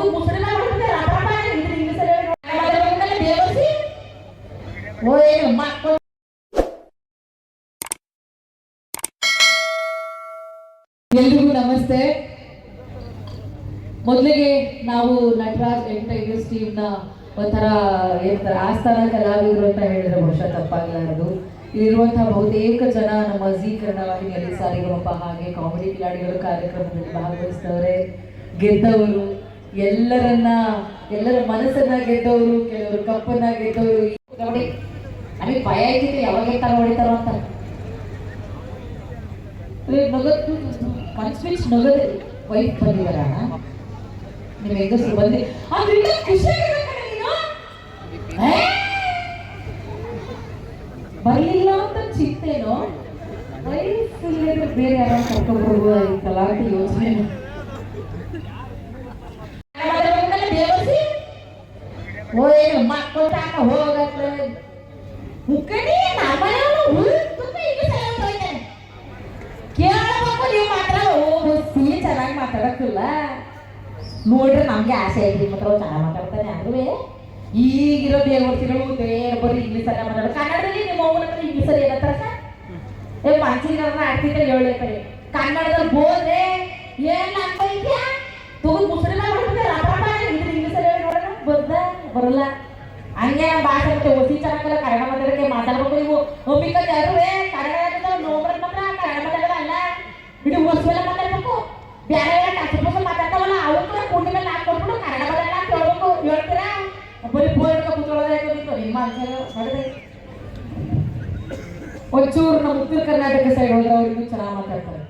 ತಗದು ಮುಸರಿ ಮಾಡ್ಬಿಡ್ತಾರೆ ರಾಪರಾಟ ಇದ್ರ ಇಂಗ್ಲಿಷ್ ದೇವಸಿ ಓಯ್ ಮಕ್ಕಳು. ಎಲ್ರಿಗೂ ನಮಸ್ತೆ. ಮೊದಲಿಗೆ ನಾವು ನಟರಾಜ್ ಎಂಟರ್ಟೈನರ್ಸ್ ಟೀಮ್ನ ಒಂಥರ ಏನಂತಾರೆ ಆಸ್ಥಾನ ಕಲಾವಿದರು ಅಂತ ಹೇಳಿದ್ರೆ ಬಹುಶಃ ತಪ್ಪಾಗಲಾರದು. ಇಲ್ಲಿರುವಂತಹ ಬಹುತೇಕ ಜನ ನಮ್ಮ ಜೀ ಕನ್ನಡ ವಾಹಿನಿಯಲ್ಲಿ ಸಾರಿಗಮಪ ಹಾಗೆ ಕಾಮಿಡಿ ಕಿಲಾಡಿಗಳು ಕಾರ್ಯಕ್ರಮದಲ್ಲಿ ಭಾಗವಹಿಸಿದವರೇ, ಗೆದ್ದವರು, ಎಲ್ಲರ ಮನಸ್ಸನ್ನ ಗೆದ್ದವರು, ಕೆಲವರು ಕಪ್ಪನ್ನ ಗೆದ್ದವರು. ನೋಡಿ ನಮಗೆ ಭಯ ಆಯ್ತಿತ್ತು ಯಾವಾಗ ತರ ಹೊಡಿತಾರೋ ಅಂತ. ನಗತ್ತು ಮನ್ಸ್ವಿಚ್ ನಗದು ವೈಫ್ ಬಂದಿದಾರ ನಿಮ್ ಹೆಂಗಸರು ಬಂದಿ ಅದ್ರಿಂದ ಖುಷಿ ಬರ್ಲಿಲ್ಲ ಅಂತ ಚಿಂತೆನೋ ವೈಫ್ ಇಲ್ಲದ್ರೆ ಬೇರೆ ಯಾರು ಕರ್ಕೊಂಡ್ಬರ್ಬೋದು ಈ ತಲಾಟಿ ಯೋಚನೆ. ದೇವಸಿ ಓಯ್ ಮಕ್ಕಳು ತಾಕ ಹೋಗತ್ಲೆ ಮುಕ್ಕಡಿ ನಮ್ಮನೆಯವರು ಕೇಳಬೇಕು. ನೀವು ಮಾತ್ರ ಓಸಿ ಚೆನ್ನಾಗಿ ಮಾತಾಡಕ್ಕಿಲ್ಲ ನೋಡ್ರಿ, ನಮ್ಗೆ ಆಸೆ ಐತಿ ಮಾತ್ರ ಚೆನ್ನಾಗಿ ಮಾತಾಡ್ತಾನೆ. ಆದ್ರೂ ಈಗಿರೋ ದೇವರ್ತಿಗಳು ಬರೀ ಇಂಗ್ಲೀಷ್ ಅನ್ನ ಮಾತಾಡೋದು. ಕನ್ನಡದಲ್ಲಿ ನಿಮ್ಮ ಅವ್ವನ ಹತ್ರ ಇಂಗ್ಲೀಷಲ್ಲಿ ಏನಂತಾರ ಸರ್ ಮನ್ಸಿನ ಆಡ್ತಿದ್ರೆ ಹೇಳಬೇಕ್ರಿ. ಕನ್ನಡದಲ್ಲಿ ಬೋದ್ರೆ ಏನ್ ಅನ್ಬೈತ್ಯಾ ತಗೊಂಡು ಮುಸ್ಲಿಮ ಮಾಡ್ಬಿಡ್ತಾರೆ ರಾಪರಾಟ ಇದ್ರ ಇಂಗ್ಲೀಷಲ್ಲಿ ಹೇಳಿ ನೋಡೋಣ ಬರಲ್ಲ. ಹಂಗೆ ನಮ್ಮ ಭಾಷೆ ಮತ್ತೆ ಓಸಿ ಚೆನ್ನಾಗಲ್ಲ ಕನ್ನಡ ಮಾತಾಡೋಕ್ಕೆ ಮಾತಾಡ್ಬೇಕು. ನೀವು ಒಮ್ಮಿಕ ಯಾರು ಕನ್ನಡ ನೋಡ್ರಿ ಮಾತ್ರ ಕನ್ನಡ ಮಾತಾಡೋದಲ್ಲ ಬಿಡಿ ಓಸ್ವೆಲ್ಲ ಮಾತಾಡ್ಬೇಕು. ಬೇರೆ ಬೇರೆ ಕಷ್ಟ ಮಾತಾಡ್ತಾವಲ್ಲ ಅವ್ರು ಕೂಡ ಕುಂಡಿ ಮೇಲೆ ಹಾಕೊಟ್ಬಿಟ್ಟು ಕನ್ನಡ ಮಾತಾಡಲ್ಲ ಅಂತ ಹೇಳ್ಬೇಕು. ಹೇಳ್ತೀರಾ ಬರೀ ಬೋರ್ಡ್ ಕೂತ್ಕೊಳ್ಳೋದಾಯ್ತು ನಿಮ್ಮ ಹೊಡೆದೆ. ಒಂಚೂರು ನಮ್ಮ ಉತ್ತರ ಕರ್ನಾಟಕ ಸೈಡ್ ಹೋದ್ರೆ ಅವ್ರಿಗೂ ಚೆನ್ನಾಗಿ ಮಾತಾಡ್ತಾರೆ,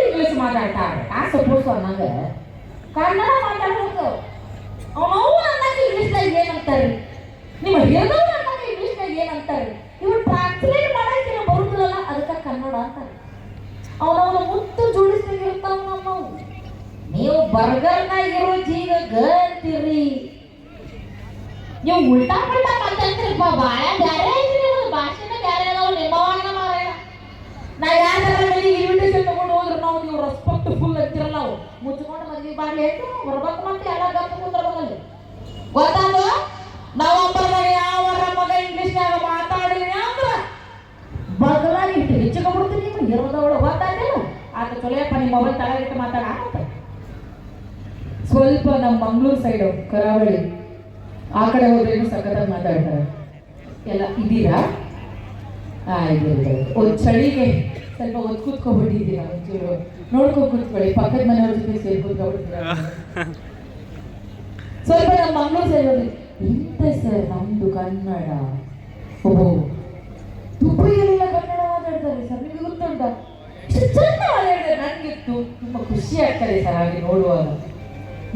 ಇಂಗ್ಲೀಷ್ ಮಾತಾಡ್ತಾರೆ. ಸಪೋರ್ಟ್ಸ್ ಅನ್ನಂಗೆ ಕನ್ನಡ ಮಾತಾಡ್ಬೇಕು. ಅವನವು ಅನ್ನಕ್ಕೆ ಇಂಗ್ಲೀಷ್ನಾಗ ಏನಂತಾರೆ, ನಿಮ್ಮ ಹಿರಿದವ್ರು ಅನ್ನಕ್ಕೆ ಇಂಗ್ಲೀಷ್ನಾಗ ಏನಂತಾರೆ. ಇವ್ರು ಟ್ರಾನ್ಸ್ಲೇಟ್ ಮಾಡಕ್ಕೆ ಬರುದಿಲ್ಲಲ್ಲ ಅದಕ್ಕೆ ಕನ್ನಡ ಅಂತಾರೆ. ಅವನವನ ಮುತ್ತು ಜೋಡಿಸ್ತಾಗಿರ್ತಾವ ನಮ್ಮವು. ನೀವು ಬರ್ಗರ್ನಾಗ ಇರೋ ಜೀಗ ಗಂತೀರಿ, ನೀವು ಉಲ್ಟಾ ಪಲ್ಟಾ ಮಾತಾಡ್ತೀರಿ. ಬಾಳ ಬ್ಯಾರೆ ಐತ್ರಿ ಭಾಷೆನ ಬ್ಯಾರೆ ಅದಾವ ನಿಮ್ಮವನ್ನ ಮಾರಾಯ. ನಾ ಯಾರ ಇನ್ವಿಟೇಷನ್ ತಗೊಂಡು ಹೋದ್ರೆ ನಾವು ನೀವು ರೆಸ್ಪೆಕ್ಟ್ ಫುಲ್ ಅಂತಿರಲ್ಲ. ನಾವು ಮುಚ್ಕೊಂಡು ಮದ್ವಿ ಬಾರ್ಲಿ ಆಯ್ತು ಬರ್ಬೇಕು ಮತ್ತೆ ಎಲ್ಲ ಗಪ್ಪ ಕೂತ್ರಲ್ಲಿ ಗೊತ್ತಾದ. ನಾವು ಒಬ್ಬರಾಗ ಯಾವರ ಮಗ ಇಂಗ್ಲೀಷ್ನಾಗ ಮಾತಾಡಿದ್ರಿ ಅಂದ್ರೆ ಬದಲಾಗಿ ಇಟ್ಟು ಹೆಚ್ಚಿಕೊಂಡ್ಬಿಡ್ತೀನಿ. ನಿಮ್ಮ ಇರೋದವಳು ಗೊತ್ತಾಯ್ತಿಲ್ಲ ಆತ ಚೊಲೆಯಪ್ಪ ನಿಮ್ಮ ಮೊಬೈಲ್ ತಳಗಿಟ್ಟು ಮಾತಾಡ. ಸ್ವಲ್ಪ ನಮ್ಮ ಮಂಗಳೂರು ಸೈಡು ಕರಾವಳಿ ಆ ಕಡೆ ಹೋದ್ರೇನು ಸಖತ್ತಾಗಿ ಮಾತಾಡ್ತಾರೆ. ಎಲ್ಲ ಇದ್ದೀರಾ? ಇದ್ದೀರಿ. ಒಂದು ಚಳಿಗೆ ಸ್ವಲ್ಪ ಒತ್ತು ಕೂತ್ಕೊಬಿಟ್ಟಿದ್ದೀರಾ, ಒಂಚೂರು ನೋಡ್ಕೊಂಡು ಕೂತ್ಕೊಳ್ಳಿ. ಪಕ್ಕದ ಮನೆಯವ್ರ ಜೊತೆ ಸೇರಿ ಕೂತ್ಕೊಬಿಡ್ತೀರ. ಸ್ವಲ್ಪ ನಮ್ಮ ಮಂಗಳೂರು ಸೈಡ್ ಹೋದ್ರೆ ಇಂತ ಸರ್ ನಮ್ದು ಕನ್ನಡ ಓಹೋ ದುಬೈಯಲ್ಲೆಲ್ಲ ಕನ್ನಡ ಮಾತಾಡ್ತಾರೆ ಸರ್, ನಿಮ್ಗೆ ಗೊತ್ತುಂಟ ಚೆಂದ ಮಾತಾಡ್ತಾರೆ. ನನಗೆ ತುಂಬ ಖುಷಿ ಆಗ್ತದೆ ಸರ್ ಹಾಗೆ ನೋಡುವಾಗ.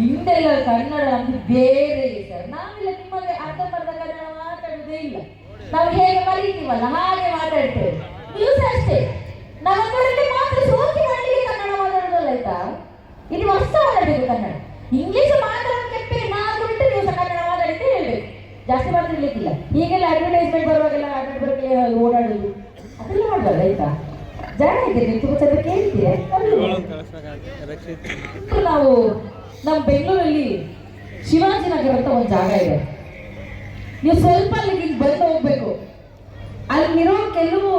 ಹಿಂದೆಲ್ಲ ಕನ್ನಡ ನಮ್ದು ಬೇರೆ ಸರ್. ನಾವೆಲ್ಲ ನಿಮಗೆ ಅರ್ಧಂಬರ್ಧ ಕನ್ನಡ ಮಾತಾಡೋದೇ ಇಲ್ಲ. ನಾವು ಹೇಗೆ ಕಲಿತೀವಲ್ಲ ಹಾಗೆ ಮಾತಾಡ್ತೇವೆ. ನೀವು ಸಹ ಅಷ್ಟೇ ನಮ್ಮ ಕಡೆಯಲ್ಲಿ ಮಾತ್ರ ಸೋಕಿ ಮಾಡಲಿಕ್ಕೆ ಕನ್ನಡ ಮಾತಾಡೋದಲ್ಲ ಆಯ್ತಾ. ಇದು ವರ್ಷ ಮಾತಾಡಬೇಕು ಕನ್ನಡ. ಇಂಗ್ಲೀಷ್ ಮಾತಾಡೋದಕ್ಕೆ ನಾವು ಬಿಟ್ಟು ನೀವು ಸಹ ಕನ್ನಡ ಮಾತಾಡಿದ್ರೆ ಹೇಳ್ಬೇಕು, ಜಾಸ್ತಿ ಮಾತಾಡ್ಲಿಕ್ಕಿಲ್ಲ. ಈಗೆಲ್ಲ ಅಡ್ವರ್ಟೈಸ್ಮೆಂಟ್ ಬರುವಾಗೆಲ್ಲ ಅಡ್ವರ್ಟೈಸ್ಮೆಂಟ್ ಓಡಾಡೋದು ಅದೆಲ್ಲ ಮಾಡಬಾರ್ದು ಆಯ್ತಾ. ಜನ ಇದ್ದೀರಿ ತುಂಬ ಚಂದ ಕೇಳ್ತೀರ. ನಾವು ನಮ್ಮ ಬೆಂಗಳೂರಲ್ಲಿ ಶಿವಾಜಿನಗರ ಅಂತ ಒಂದು ಜಾಗ ಇದೆ. ನೀವು ಸ್ವಲ್ಪ ಅಲ್ಲಿಗೆ ಬಂದು ಹೋಗ್ಬೇಕು. ಅಲ್ಲಿರೋ ಕೆಲವು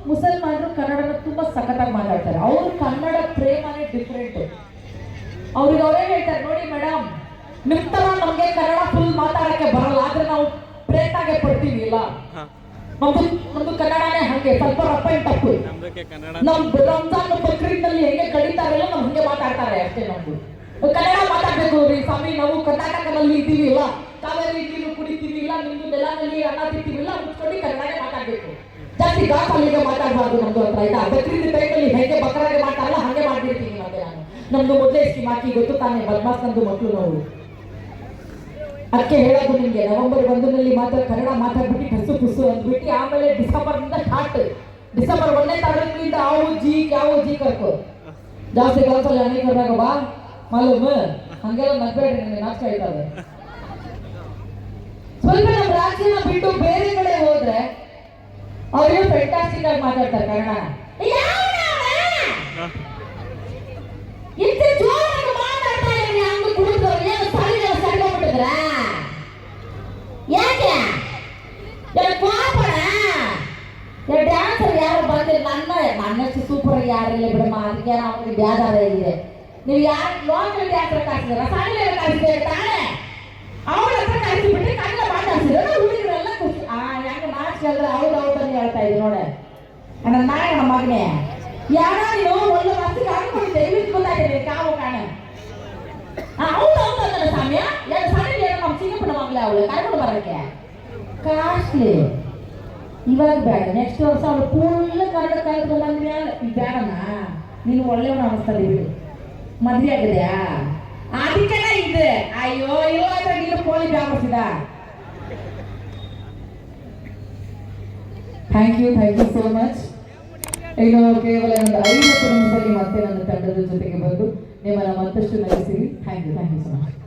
ಮುಸಲ್ಮಾನರು ಕನ್ನಡನ ತುಂಬ ಸಖತ್ತಾಗಿ ಮಾತಾಡ್ತಾರೆ. ಅವ್ರ ಕನ್ನಡ ಪ್ರೇಮನೇ ಡಿಫ್ರೆಂಟ್. ಅವ್ರಿಗೆ ಅವರೇ ಹೇಳ್ತಾರೆ, ನೋಡಿ ಮೇಡಮ್ ನಿಮ್ಮ ಥರ ನಮಗೆ ಕನ್ನಡ ಫುಲ್ ಮಾತಾಡೋಕ್ಕೆ ಬರಲ್ಲ, ಆದ್ರೆ ನಾವು ಪ್ರಯತ್ನಗೆ ಪಡ್ತೀವಿ. ಇಲ್ಲ ನಮ್ದು ಕನ್ನಡನೇ ಹಂಗೆ ಸ್ವಲ್ಪ ರಪ್ಪ ತಪ್ಪು. ನಮ್ ರಂಜಾನ್ ಬಕ್ರೀದ್ನಲ್ಲಿ ಹೆಂಗೆ ಕಡಿತಾರಲ್ಲ ನಾವು ಹಂಗೆ ಮಾತಾಡ್ತಾರೆ ಅಷ್ಟೇ. ನಮ್ದು ಕನ್ನಡ ಮಾತಾಡ್ಬೇಕು ರೀ ಸ್ವಾಮಿ. ನಾವು ಕರ್ನಾಟಕದಲ್ಲಿ ಇದ್ದೀವಿ ಇಲ್ಲ, ಕಾವೇರಿ ನೀರು ಕುಡಿತೀವಿ ಇಲ್ಲ, ನಿಮ್ದು ನೆಲದಲ್ಲಿ ಅನ್ನ ತಿಂತೀವಿ ಇಲ್ಲ, ಮುಚ್ಕೊಂಡು ಕನ್ನಡನೇ ಮಾತಾಡ್ಬೇಕು. ಜಾಸ್ತಿ ಗಾಸಲ್ಲಿಗೆ ಮಾತಾಡಬಾರ್ದು ನಮ್ದು ಹತ್ರ ಆಯ್ತಾ. ಬಕ್ರೀದ್ ಟೈಮಲ್ಲಿ ಹೇಗೆ ಬಕರಾಗೆ ಮಾತಾಡಲ್ಲ ಹಾಗೆ ಮಾಡ್ಬಿಡ್ತೀನಿ ಮತ್ತೆ ನಾನು. ನಮ್ದು ಮೊದಲೇ ಸ್ಕೀಮ್ ಹಾಕಿ ಗೊತ್ತು ತಾನೆ ಬದ್ಮಾಸ್ ನಮ್ದು ಮಕ್ಕಳು ನಾವು. ಅದಕ್ಕೆ ಹೇಳೋದು ನಿಮಗೆ ನವೆಂಬರ್ 1ರಲ್ಲಿ ಮಾತ್ರ ಕನ್ನಡ ಮಾತಾಡ್ಬಿಟ್ಟು ಕಸು ಕುಸು ಅಂದ್ಬಿಟ್ಟು ಆಮೇಲೆ ಡಿಸೆಂಬರ್ನಿಂದ ಸ್ಟಾರ್ಟ್. ಡಿಸೆಂಬರ್ 1ನೇ ತಾರೀಕಿನಿಂದ ಯಾವ ಜಿ ಕರ್ಕೋ ಜಾಸ್ತಿ ಕಲ್ಸಲ್ಲ ಅನೇಕ ಕರ್ನಾಗ ಬಾ ಮಾಲೂಮ್ ಹಂಗೆಲ್ಲ ನಗ್ಬೇಡ್ರಿ, ನನಗೆ ನಾಚ ಆಯ್ತದೆ. ಸ್ವಲ್ಪ ನಮ್ಮ ರಾಜ್ಯನ ಬಿಟ್ಟು ಬೇರೆ ಕಡೆ ಹೋದ್ರೆ ಅವರು ಫ್ಯಾಂಟಾಸ್ಟಿಕ್ ಆಗಿ ಮಾತಾಡ್ತಾರೆ ಕನ್ನಡ. ಇಷ್ಟು ಜೋರಾಗಿ ಮಾತಾಡ್ತಾ ಇದ್ದೀನಿ ಹಂಗ ನೀವು ಯಾರು ಲೋಕಲ್ ಯಾತ್ರ ಕಾಯಿಸಿದಾರ ಸಾಲಿಗೆ ಕಾಯಿಸಿದ್ರೆ ತಾನೇ ಅವ್ರ ಹತ್ರ ಕಾಯಿಸಿಬಿಟ್ಟು ಕನ್ನಡ ಮಾತಾಡ್ಸಿದ್ರೆ ಹುಡುಗರೆಲ್ಲ ಖುಷಿ ಯಾಕೆ ಮಾರ್ಚ್ಕಲ್ದ್ರೆ ಹೌದು ಅಂತ ಹೇಳ್ತಾ ಇದ್ರು ನೋಡ ನನ್ನ ನಾಯಣ ಮಗನೇ ಯಾರ ನೀನು ಒಂದು ವರ್ಷಕ್ಕೆ ಹಾಕೊಂಡು ದಯವಿಟ್ಟು ಗೊತ್ತಾಗಿದೆ ಕಾವು ಕಾಣ ಹೌದು ಹೌದು ಅಂತಾನೆ ಸಾಮ್ಯ ಎರಡು ಸಾಲಿ ನಮ್ಮ ಚಿಕ್ಕಪ್ಪನ ಮಗಳೇ ಅವಳು ಕರ್ಕೊಂಡು ಬರೋಕ್ಕೆ ಕಾಸ್ಟ್ಲಿ ಇವಾಗ ಬೇಡ ನೆಕ್ಸ್ಟ್ ವರ್ಷ ಅವಳು ಫುಲ್ ಕನ್ನಡ ಕಲ್ತ್ಕೊಂಡು ಬಂದ್ಮೇಲೆ ಬೇಡಣ್ಣ ನೀನು ಒಳ್ಳೆಯವನು ಅನಿಸ್ತದೆ ಬಿಡು ಮದ್ವೆ ಆಗಿದೆಯಾ ಅದಕ್ಕೆ ಇದೆ ಅಯ್ಯೋ ಇಲ್ಲ ಅಂದ್ರೆ ನೀನು ಕೋಳಿ ವ್ಯಾಪಿಸಿದ ಥ್ಯಾಂಕ್ ಯು ಸೋ ಮಚ್ ಇನ್ನು ಕೇವಲ ಒಂದು 50 ನಿಮಿಷದಲ್ಲಿ ಮತ್ತೆ ನನ್ನ ತಂಡದ ಜೊತೆಗೆ ಬಂದು ನಿಮ್ಮನ್ನ ಮತ್ತಷ್ಟು ನಗಿಸಿರಿ ಥ್ಯಾಂಕ್ ಯು ಸೊ ಮಚ್